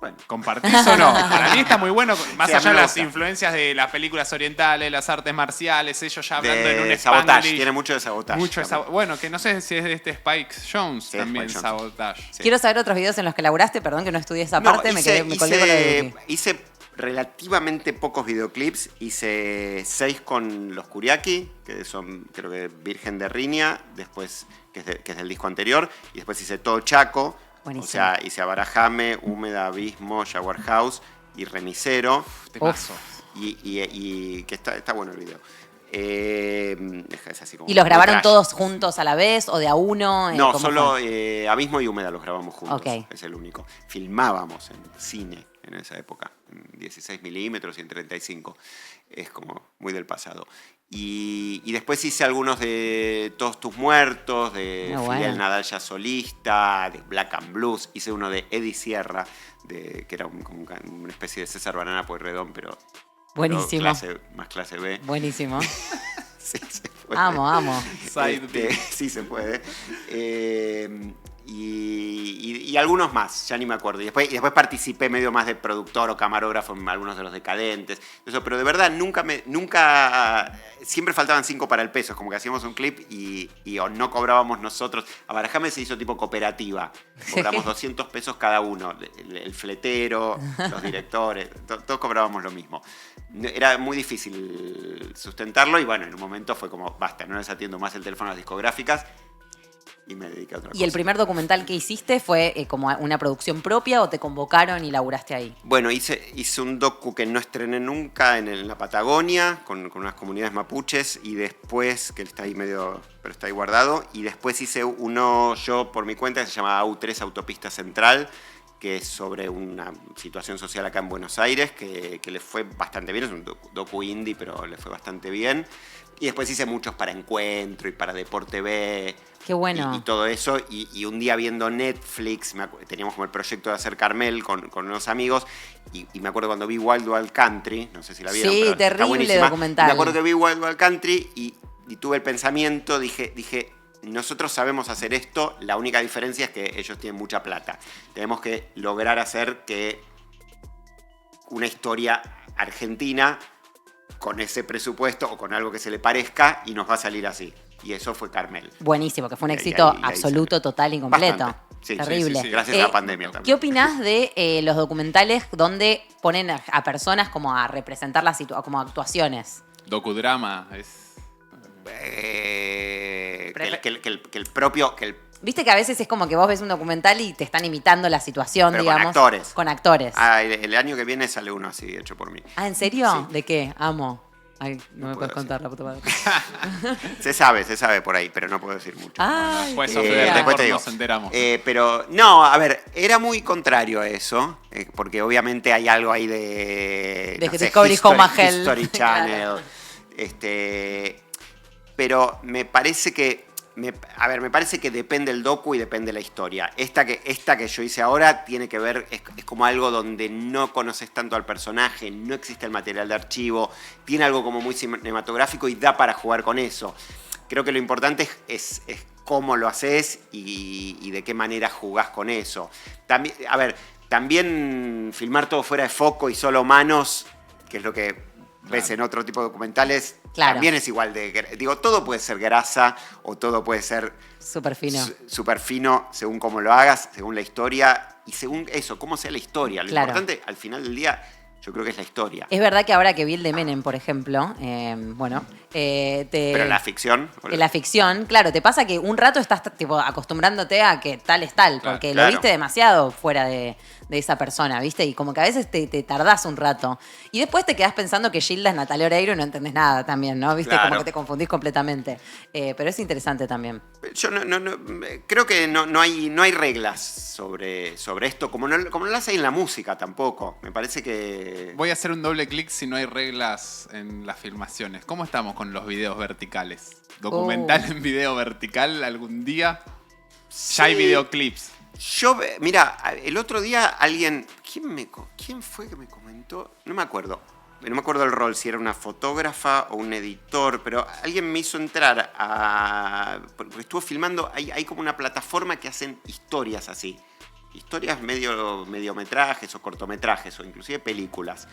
Bueno. ¿Compartís o no? Para mí está muy bueno, más Sí, a mí allá de me las gusta. influencias de las películas orientales, las artes marciales, ellos ya hablando en un De Sabotage, Spanglish. tiene mucho de Sabotage. Mucho de también. bueno, que no sé si es de este Spike Jones Sí, también, Spike Jonze. Sabotage. Sí. Quiero saber otros videos en los que laburaste, perdón que no estudié esa No, parte, me colgué con lo de Duki. hice relativamente pocos videoclips. Hice 6 con los Kuriaki, que son, creo que Virgen de Riña, después, que es del disco anterior, y después hice todo Chaco. Buenísimo. O sea, hice Abarajame, Húmeda, Abismo, Jaguar House y Remisero. Temazo. Y que está bueno el video. Es así como ¿Y los muy grabaron trash. todos juntos a la vez o de a uno? No, ¿Cómo solo fue? Abismo y Húmeda los grabamos juntos. Ok. Es el único. Filmábamos en cine en esa época, en 16 milímetros y en 35. Es como muy del pasado. Y después hice algunos de Todos tus muertos, de Muy Fidel bueno. Nadal ya solista, de Black and Blues. Hice uno de Eddie Sierra, que era como una especie de César Banana Pueyrredón, pero Buenísimo. más clase B. Buenísimo. Sí, se puede. Amo. Side B. Sí se puede. Y algunos más, ya ni me acuerdo. Y después participé medio más de productor o camarógrafo en algunos de los Decadentes. Eso, pero de verdad nunca siempre faltaban 5 para el peso. Es como que hacíamos un clip y o no cobrábamos nosotros. A Barajame se hizo tipo cooperativa. Cobramos 200 pesos cada uno. El fletero, los directores, todos cobrábamos lo mismo. Era muy difícil sustentarlo y bueno, en un momento fue como, basta, no les atiendo más el teléfono a las discográficas y me dediqué a otra cosa. ¿Y el primer documental que hiciste fue como una producción propia o te convocaron y laburaste ahí? Bueno, hice un docu que no estrené nunca en la Patagonia, con unas comunidades mapuches, y después, que está ahí medio, pero está ahí guardado, y después hice uno yo por mi cuenta que se llama AU3 Autopista Central, que es sobre una situación social acá en Buenos Aires, que le fue bastante bien, es un docu indie, pero le fue bastante bien. Y después hice muchos para Encuentro y para Deporte B. Qué bueno. Y todo eso. Y un día viendo Netflix, teníamos como el proyecto de hacer Carmel con unos amigos. Y me acuerdo cuando vi Wild Wild Country, no sé si la vieron. Sí, pero está terrible buenísima. documental. Me acuerdo que vi Wild Wild Country y tuve el pensamiento, dije, nosotros sabemos hacer esto, la única diferencia es que ellos tienen mucha plata. Tenemos que lograr hacer que una historia argentina con ese presupuesto o con algo que se le parezca y nos va a salir así. Y eso fue Carmel. Buenísimo, que fue un Y éxito ahí absoluto, salió. total y completo. Bastante. Sí, Terrible. sí, gracias a la pandemia también. ¿Qué opinás de los documentales donde ponen a personas como a representar como actuaciones? Docudrama es... Que el propio... Viste que a veces es como que vos ves un documental y te están imitando la situación, Pero con digamos. actores. Con actores. el año que viene sale uno así, hecho por mí. Ah, ¿en serio? Sí. ¿De qué? Amo. Ay, no me puedo puedes contar la puta madre. Se sabe por ahí, pero no puedo decir mucho. Ay, Después qué of the bien. después te record digo. nos enteramos. Pero, no, a ver, era muy contrario a eso, porque obviamente hay algo ahí de... De Discovery Home and Hell. History Channel. Claro. Pero me parece que... me parece que depende el docu y depende la historia. Esta que yo hice ahora tiene que ver, es como algo donde no conoces tanto al personaje, no existe el material de archivo, tiene algo como muy cinematográfico y da para jugar con eso. Creo que lo importante es cómo lo haces y de qué manera jugás con eso. También filmar todo fuera de foco y solo manos, que es lo que ves en otro tipo de documentales, Claro. también es igual de... Digo, todo puede ser grasa o todo puede ser Súper fino. súper fino según cómo lo hagas, según la historia y según eso, cómo sea la historia. Lo Claro. importante, al final del día, yo creo que es la historia. Es verdad que ahora que vi el de Menem, por ejemplo, Pero la ficción... en la ficción, claro, te pasa que un rato estás tipo acostumbrándote a que tal es tal, Claro, porque claro. lo viste demasiado fuera de esa persona, ¿viste? Y como que a veces te tardás un rato. Y después te quedás pensando que Gilda es Natalia Oreiro y no entendés nada también, ¿no? ¿Viste? Claro. Como que te confundís completamente. Pero es interesante también. Yo creo que no hay reglas sobre esto, como no las hay en la música tampoco. Me parece que... Voy a hacer un doble clic si no hay reglas en las filmaciones. ¿Cómo estamos con los videos verticales? ¿Documental en video vertical algún día? Ya hay Sí. videoclips. Mira, el otro día alguien... ¿Quién fue que me comentó? No me acuerdo. No me acuerdo el rol, si era una fotógrafa o un editor, pero alguien me hizo entrar porque estuvo filmando, hay como una plataforma que hacen historias así. historias mediometrajes o cortometrajes o inclusive películas.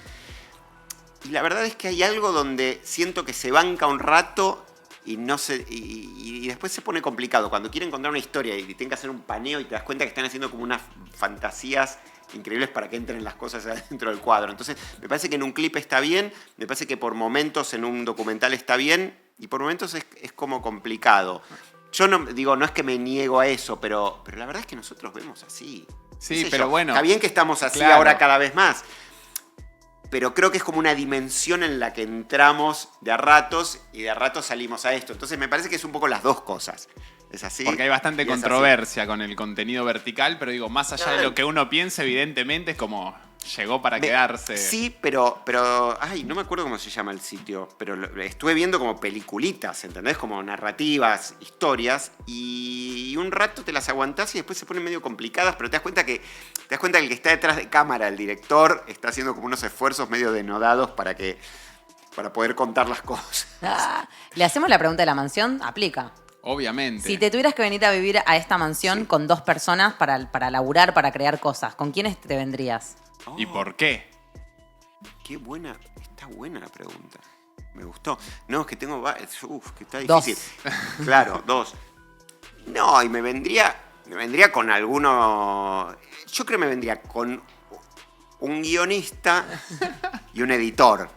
Y la verdad es que hay algo donde siento que se banca un rato y después se pone complicado. Cuando quieren contar una historia y tienen que hacer un paneo y te das cuenta que están haciendo como unas fantasías increíbles para que entren las cosas adentro del cuadro. Entonces, me parece que en un clip está bien, me parece que por momentos en un documental está bien y por momentos es como complicado. Yo no es que me niego a eso, pero la verdad es que nosotros vemos así. Sí, pero bueno. Está bien que estamos así claro. ahora cada vez más. Pero creo que es como una dimensión en la que entramos de a ratos y de a ratos salimos a esto. Entonces me parece que es un poco las dos cosas. Es así. Porque hay bastante y controversia con el contenido vertical, pero digo, más allá de lo que uno piense, evidentemente es como llegó para quedarse. Sí, pero ay, no me acuerdo cómo se llama el sitio, pero estuve viendo como peliculitas, ¿entendés? Como narrativas, historias, y un rato te las aguantás y después se ponen medio complicadas, pero te das cuenta que el que está detrás de cámara, el director, está haciendo como unos esfuerzos medio denodados para poder contar las cosas. ¿Le hacemos la pregunta de la mansión? Aplica. Obviamente. Si te tuvieras que venir a vivir a esta mansión con 2 personas para laburar, para crear cosas, ¿con quiénes te vendrías? ¿Y por qué? Qué buena, está buena la pregunta. Me gustó. No, es que tengo... que está 2. difícil. Claro, 2. No, y me vendría con alguno... Yo creo que me vendría con un guionista y un editor.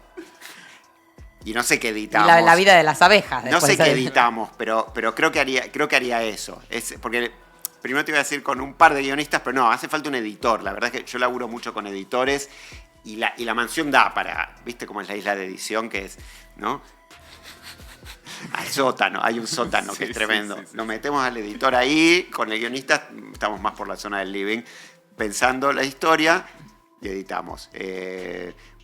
Y no sé qué editamos. Y la vida de las abejas. No sé después. qué editamos, pero creo que haría eso. Porque primero te iba a decir con un par de guionistas, pero no, hace falta un editor. La verdad es que yo laburo mucho con editores y la mansión da para, ¿viste cómo es la isla de edición que es, ¿no? Al sótano, hay un sótano que es tremendo. Sí. Nos metemos al editor ahí, con el guionista estamos más por la zona del living, pensando la historia y editamos.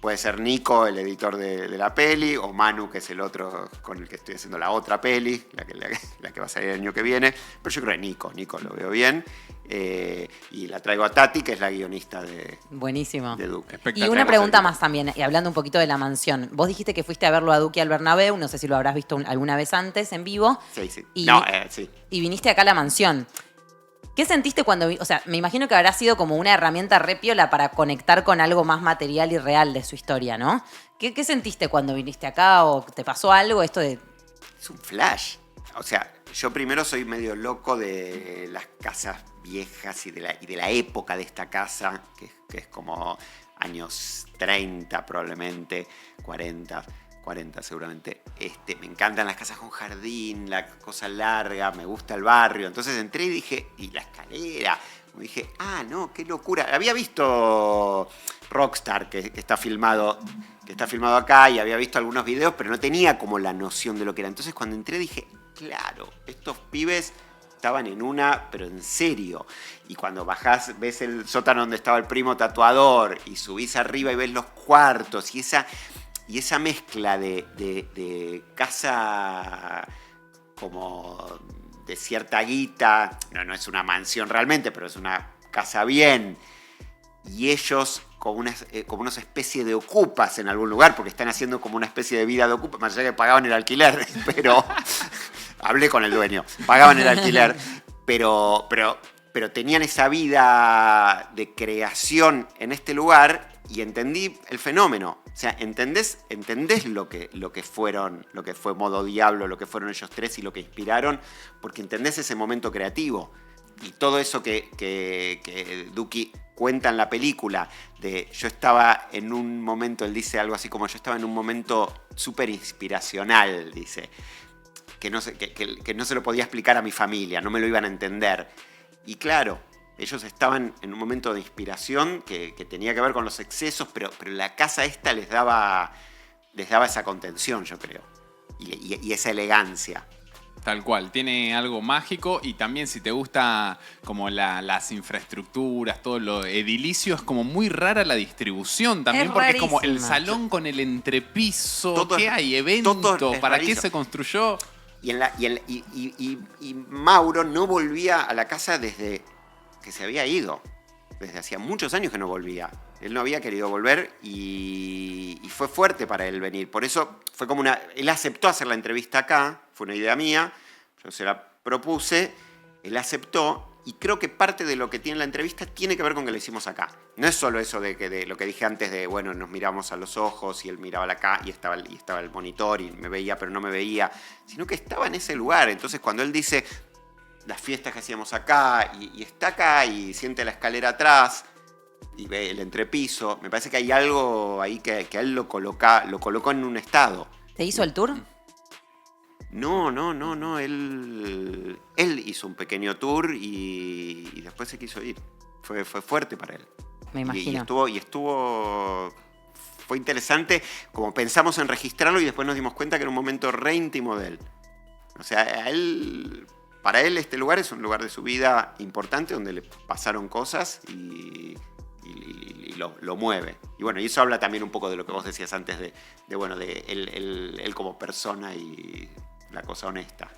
Puede ser Nico, el editor de la peli, o Manu, que es el otro con el que estoy haciendo la otra peli, la que va a salir el año que viene. Pero yo creo que Nico lo veo bien. Y la traigo a Tati, que es la guionista Buenísimo. de Duque. Y una pregunta más también, y hablando un poquito de la mansión. Vos dijiste que fuiste a verlo a Duque al Bernabéu, no sé si lo habrás visto alguna vez antes en vivo. Sí. Sí. Y viniste acá a la mansión. ¿Qué sentiste cuando o sea, me imagino que habrá sido como una herramienta re piola para conectar con algo más material y real de su historia, ¿no? ¿Qué sentiste cuando viniste acá o te pasó algo esto de...? Es un flash. O sea, yo primero soy medio loco de las casas viejas y de la época de esta casa, que es como años 30 probablemente, 40 seguramente. Me encantan las casas con jardín, la cosa larga, me gusta el barrio. Entonces entré y dije, y la escalera. Y dije, no, qué locura. Había visto Rockstar, que está filmado acá, y había visto algunos videos, pero no tenía como la noción de lo que era. Entonces cuando entré dije, claro, estos pibes estaban en una, pero en serio. Y cuando bajás, ves el sótano donde estaba el primo tatuador, y subís arriba y ves los cuartos, y esa mezcla de casa como de cierta guita, no es una mansión realmente, pero es una casa bien, y ellos como unas especie de ocupas en algún lugar, porque están haciendo como una especie de vida de ocupas, más allá que pagaban el alquiler, pero hablé con el dueño, pagaban el alquiler, pero tenían esa vida de creación en este lugar y entendí el fenómeno. O sea, entendés lo que fue Modo Diablo, lo que fueron ellos tres y lo que inspiraron, porque entendés ese momento creativo. Y todo eso que Duki cuenta en la película, de yo estaba en un momento, él dice algo así como yo estaba en un momento súper inspiracional, dice, que no se lo podía explicar a mi familia, no me lo iban a entender. Y claro, ellos estaban en un momento de inspiración que tenía que ver con los excesos, pero la casa esta les daba esa contención, yo creo, y esa elegancia. Tal cual, tiene algo mágico y también si te gusta como las infraestructuras, todo lo edilicio, es como muy rara la distribución también, porque es como el salón con el entrepiso, ¿qué hay? ¿Evento? ¿Para qué se construyó? Y Mauro no volvía a la casa desde que se había ido. Desde hacía muchos años que no volvía. Él no había querido volver y fue fuerte para él venir. Por eso fue como él aceptó hacer la entrevista acá, fue una idea mía, yo se la propuse, él aceptó Y creo que parte de lo que tiene la entrevista tiene que ver con que lo hicimos acá. No es solo eso de lo que dije antes de, bueno, nos miramos a los ojos y él miraba acá y estaba el monitor y me veía pero no me veía, sino que estaba en ese lugar. Entonces cuando él dice las fiestas que hacíamos acá y está acá y siente la escalera atrás y ve el entrepiso, me parece que hay algo ahí que a él lo colocó en un estado. ¿Te hizo el tour? No. Él hizo un pequeño tour y después se quiso ir. Fue fuerte para él. Me imagino. Fue interesante, como pensamos en registrarlo y después nos dimos cuenta que era un momento re íntimo de él. O sea, para él este lugar es un lugar de su vida importante donde le pasaron cosas y lo mueve. Y bueno, y eso habla también un poco de lo que vos decías antes de él como persona y la cosa honesta.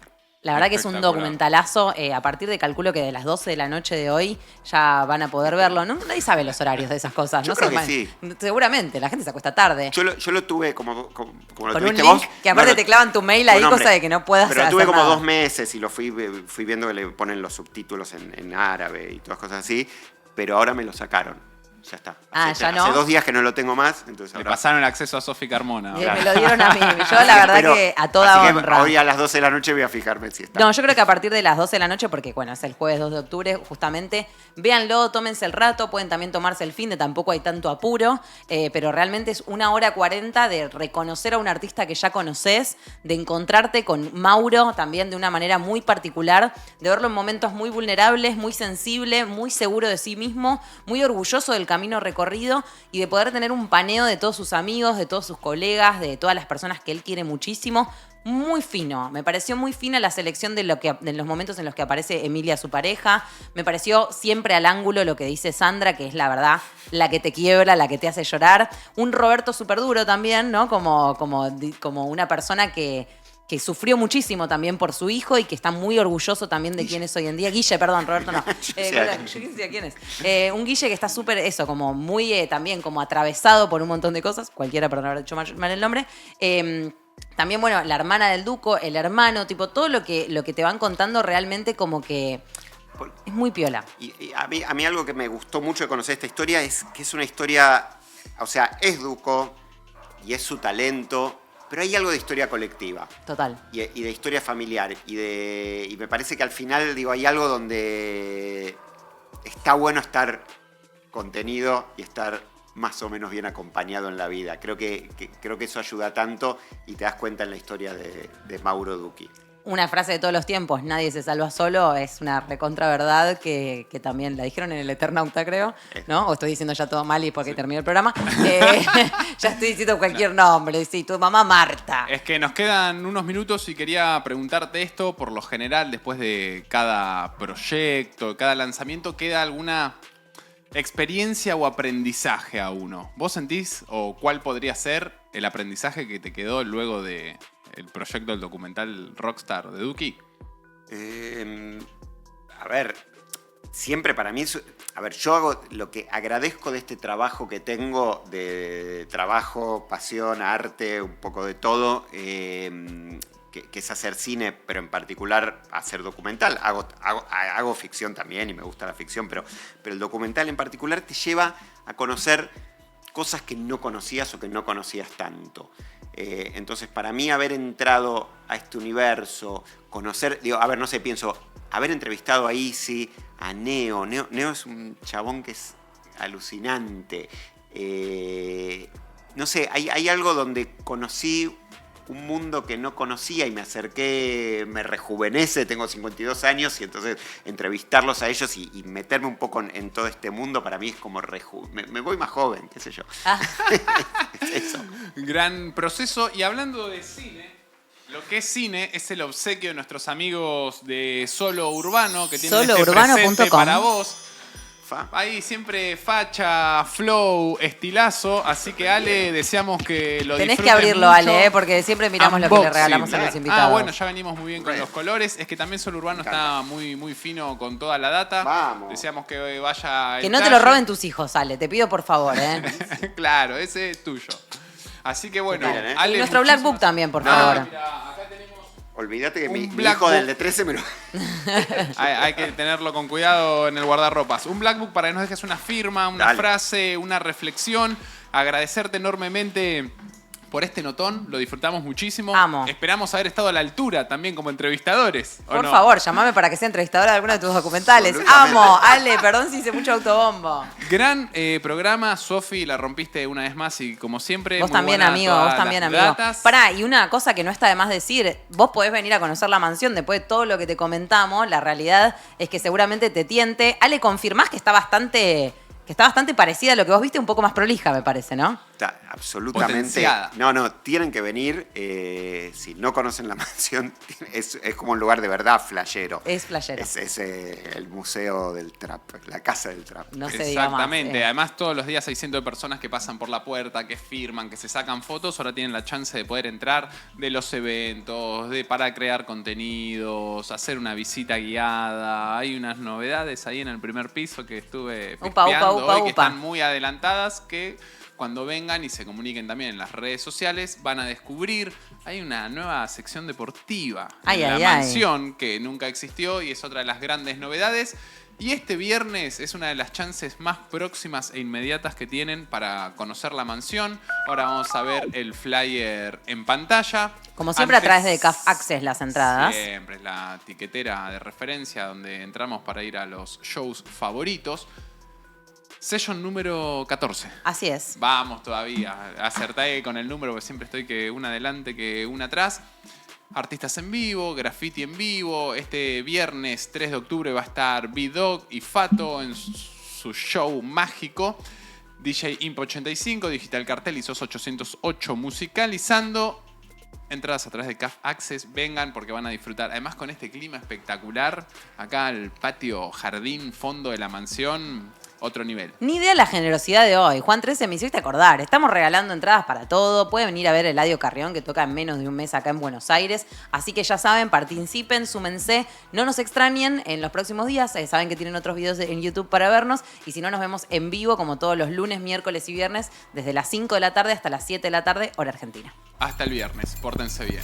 La verdad que es un documentalazo. A partir de calculo que de las 12 de la noche de hoy ya van a poder verlo. ¿No? Nadie sabe los horarios de esas cosas. Yo no creo sé, que sí. Seguramente, la gente se acuesta tarde. Yo lo tuve como lo con tuviste un link vos. que aparte te clavan tu mail ahí, cosa de que no puedas pero hacer tuve como nada. 2 meses y lo fui viendo que le ponen los subtítulos en árabe y todas cosas así. Pero ahora me lo sacaron. Ya está. Ya no. Hace 2 días que no lo tengo más. Entonces Le pasaron el acceso a Sofi Carmona. Me lo dieron a mí. Yo la verdad que a toda así honra. Que hoy a las 12 de la noche voy a fijarme si está. No, yo creo que a partir de las 12 de la noche, porque bueno, es el jueves 2 de octubre, justamente, véanlo, tómense el rato, pueden también tomarse el fin de, tampoco hay tanto apuro, pero realmente es 1:40 de reconocer a un artista que ya conoces, de encontrarte con Mauro también de una manera muy particular, de verlo en momentos muy vulnerables, muy sensible, muy seguro de sí mismo, muy orgulloso del camino recorrido y de poder tener un paneo de todos sus amigos, de todos sus colegas, de todas las personas que él quiere muchísimo. Muy fino, me pareció muy fina la selección de los momentos en los que aparece Emilia, su pareja. Me pareció siempre al ángulo lo que dice Sandra, que es la verdad, la que te quiebra, la que te hace llorar. Un Roberto súper duro también, ¿no? Como una persona que sufrió muchísimo también por su hijo y que está muy orgulloso también de quién es hoy en día. Guille, perdón, Roberto no. Yo sé quién es. Un Guille que está súper, como muy también como atravesado por un montón de cosas. Cualquiera, perdón, haber dicho mal el nombre. También, bueno, la hermana del Duco, el hermano, tipo, todo lo que te van contando realmente como que es muy piola. Y a mí algo que me gustó mucho de conocer esta historia es que es una historia, o sea, es Duco y es su talento, pero hay algo de historia colectiva. Total. Y de historia familiar. Y me parece que al final, hay algo donde está bueno estar contenido y estar más o menos bien acompañado en la vida. Creo que eso ayuda tanto y te das cuenta en la historia de Mauro Ducchi. Una frase de todos los tiempos, nadie se salva solo, es una recontra verdad que también la dijeron en el Eternauta, creo, ¿no? O estoy diciendo ya todo mal y porque terminó el programa. Ya estoy diciendo cualquier nombre, sí, tu mamá Marta. Es que nos quedan unos minutos y quería preguntarte esto. Por lo general, después de cada proyecto, cada lanzamiento, ¿queda alguna experiencia o aprendizaje a uno? ¿Vos sentís o cuál podría ser el aprendizaje que te quedó luego de el proyecto del documental Rockstar de Ducchi? A ver, siempre para mí, yo hago lo que agradezco de este trabajo que tengo, de trabajo, pasión, arte, un poco de todo, que es hacer cine, pero en particular hacer documental. Hago ficción también y me gusta la ficción, pero el documental en particular te lleva a conocer cosas que no conocías o que no conocías tanto. Entonces, para mí haber entrado a este universo, conocer, pienso, haber entrevistado a Izzy, a Neo. Neo es un chabón que es alucinante. Hay algo donde conocí un mundo que no conocía y me acerqué, me rejuvenece, tengo 52 años y entonces entrevistarlos a ellos y meterme un poco en todo este mundo para mí es como me voy más joven, qué sé yo. Es eso. Gran proceso. Y hablando de cine, lo que es cine es el obsequio de nuestros amigos de Solo Urbano, que tienen este presente para vos. Ahí siempre facha, flow, estilazo. Así que, Ale, deseamos que lo disfruten. Tenés que abrirlo, mucho. Ale, porque siempre miramos lo que le regalamos a los invitados. Bueno, ya venimos muy bien con los colores. Es que también Solo Urbano está muy, muy fino con toda la data. Vamos. Deseamos que vaya el Que no te lo roben tus hijos, Ale. Te pido por favor, Claro, ese es tuyo. Así que bueno, Miren, Ale, y nuestro Black Book también, por favor. Mira, acá tenemos Olvídate que mi Black hijo Book. del de 13 me lo... Hay que tenerlo con cuidado en el guardarropas. Un Black Book para que nos dejes una firma, una Dale. frase, una reflexión. Agradecerte enormemente por este notón, lo disfrutamos muchísimo. Amo. Esperamos haber estado a la altura también como entrevistadores. ¿o Por no? favor, llamame para que sea entrevistadora de alguno de tus documentales. Absolutamente. Amo, Ale, perdón si hice mucho autobombo. Gran programa, Sofi, la rompiste una vez más y como siempre. Vos muy también, buena amigo, todas vos también, las amigo. datas. Pará, y una cosa que no está de más decir, vos podés venir a conocer la mansión después de todo lo que te comentamos, la realidad es que seguramente te tiente. Ale, confirmás que está bastante parecida a lo que vos viste, un poco más prolija, me parece, ¿no? Está absolutamente. Potenciada. No, tienen que venir. Si no conocen la mansión, es como un lugar de verdad flashero. Es flashero. Es el museo del trap, la casa del trap. No se diga más. Exactamente. Además, todos los días hay cientos de personas que pasan por la puerta, que firman, que se sacan fotos. Ahora tienen la chance de poder entrar de los eventos, para crear contenidos, hacer una visita guiada. Hay unas novedades ahí en el primer piso que estuve Upa, pispeando upa, hoy, que upa. están muy adelantadas, que cuando vengan y se comuniquen también en las redes sociales van a descubrir. Hay una nueva sección deportiva Ay, en ay, la ay. mansión que nunca existió y es otra de las grandes novedades. Y este viernes es una de las chances más próximas e inmediatas que tienen para conocer la mansión. Ahora vamos a ver el flyer en pantalla. Como siempre, Antes- a través de CAF Access las entradas. Siempre, es la tiquetera de referencia donde entramos para ir a los shows favoritos. Session número 14. Así es. Vamos todavía, acerté con el número porque siempre estoy que una adelante que una atrás. Artistas en vivo, graffiti en vivo. Este viernes 3 de octubre va a estar B-Dog y Fato en su show mágico. DJ Imp 85, Digital Cartel y SOS 808 musicalizando. Entradas a través de CAF Access, vengan porque van a disfrutar. Además con este clima espectacular, acá al patio, jardín, fondo de la mansión, otro nivel. Ni idea la generosidad de hoy. Juan 13 me hiciste acordar. Estamos regalando entradas para todo. Pueden venir a ver el Eladio Carrión, que toca en menos de un mes acá en Buenos Aires. Así que ya saben, participen, súmense. No nos extrañen en los próximos días. Saben que tienen otros videos en YouTube para vernos. Y si no, nos vemos en vivo como todos los lunes, miércoles y viernes, desde las 5 de la tarde hasta las 7 de la tarde, hora argentina. Hasta el viernes, pórtense bien.